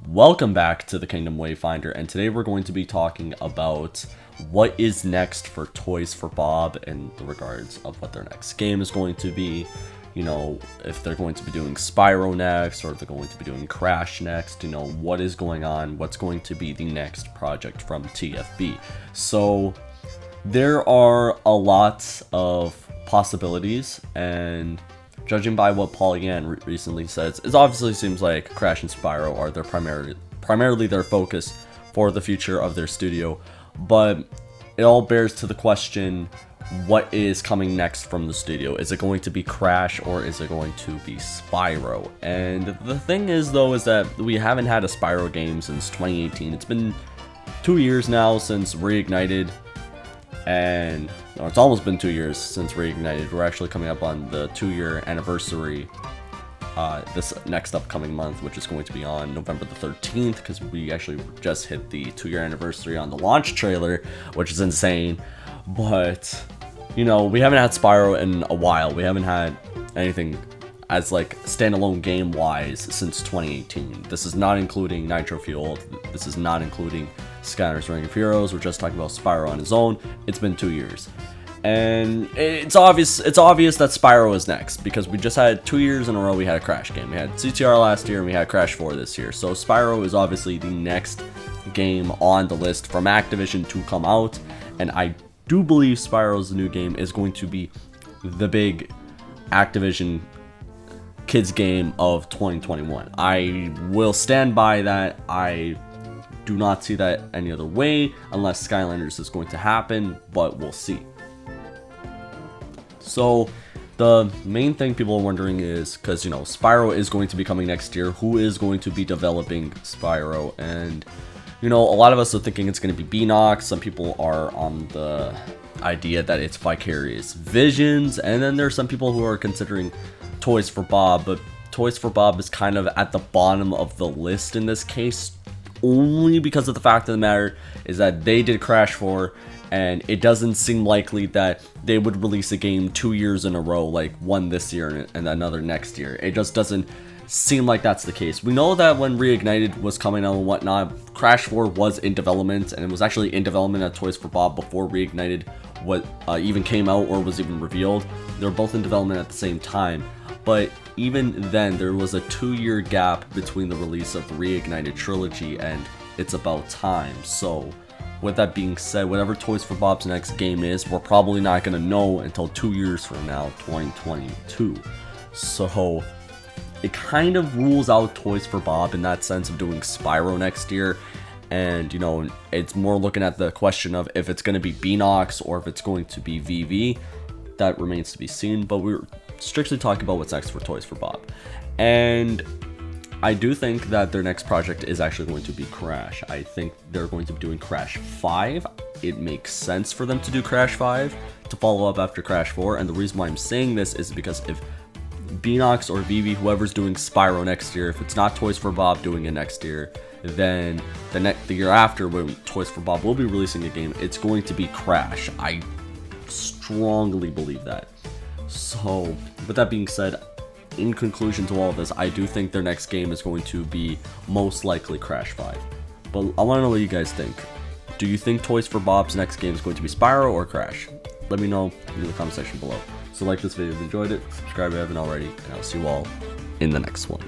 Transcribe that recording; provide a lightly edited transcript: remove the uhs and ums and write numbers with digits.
Welcome back to the Kingdom Wayfinder, and today we're going to be talking about what is next for Toys for Bob in the regards of what their next game is going to be. You know, if they're going to be doing Spyro next, or if they're going to be doing Crash next, you know, what is going on, what's going to be the next project from TFB. So there are a lot of possibilities, and judging by what Paul Yan recently says, it obviously seems like Crash and Spyro are their primarily their focus for the future of their studio. But it all bears to the question, what is coming next from the studio? Is it going to be Crash or is it going to be Spyro? And the thing is, though, is that we haven't had a Spyro game since 2018. It's been 2 years now since Reignited. And it's almost been 2 years since Reignited. We're actually coming up on the 2-year anniversary this next upcoming month, which is going to be on November the 13th, because we actually just hit the 2-year anniversary on the launch trailer, which is insane. But, you know, we haven't had Spyro in a while. We haven't had anything as like standalone game wise since 2018. This is not including Nitro Fuel. This is not including Skylanders Ring of Heroes. We're just talking about Spyro on his own. It's been 2 years, and it's obvious that Spyro is next, because we just had 2 years in a row we had a Crash game. We had CTR last year and we had Crash 4 this year. So Spyro is obviously the next game on the list from Activision to come out, and I do believe Spyro's new game is going to be the big Activision kids game of 2021. I will stand by that. I do not see that any other way unless Skylanders is going to happen, but we'll see. So the main thing people are wondering is, because, you know, Spyro is going to be coming next year, who is going to be developing Spyro? And, you know, a lot of us are thinking it's going to be Beanox. Some people are on the idea that it's Vicarious Visions, and then there's some people who are considering Toys for Bob, but Toys for Bob is kind of at the bottom of the list in this case, only because of the fact of the matter is that they did Crash 4, and it doesn't seem likely that they would release a game 2 years in a row, like one this year and another next year. It just doesn't seem like that's the case. We know that when Reignited was coming out and whatnot, Crash 4 was in development, and it was actually in development at Toys for Bob before Reignited even came out or was even revealed. They were both in development at the same time. But even then, there was a 2-year gap between the release of Reignited Trilogy and It's About Time. So, with that being said, whatever Toys for Bob's next game is, we're probably not going to know until 2 years from now, 2022. So, it kind of rules out Toys for Bob in that sense of doing Spyro next year. And, you know, it's more looking at the question of if it's going to be Beanox or if it's going to be VV. That remains to be seen, but we're strictly talking about what's next for Toys for Bob. And I do think that their next project is actually going to be Crash. I think they're going to be doing Crash 5. It makes sense for them to do Crash 5 to follow up after Crash 4, and the reason why I'm saying this is because if Beanox or Vivi, whoever's doing Spyro next year, if it's not Toys for Bob doing it next year, then the year after, when Toys for Bob will be releasing a game, it's going to be Crash. I strongly believe that. So, with that being said, in conclusion to all of this, I do think their next game is going to be most likely Crash 5. But I want to know what you guys think. Do you think Toys for Bob's next game is going to be Spyro or Crash? Let me know in the comment section below. So like this video if you enjoyed it, subscribe if you haven't already, and I'll see you all in the next one.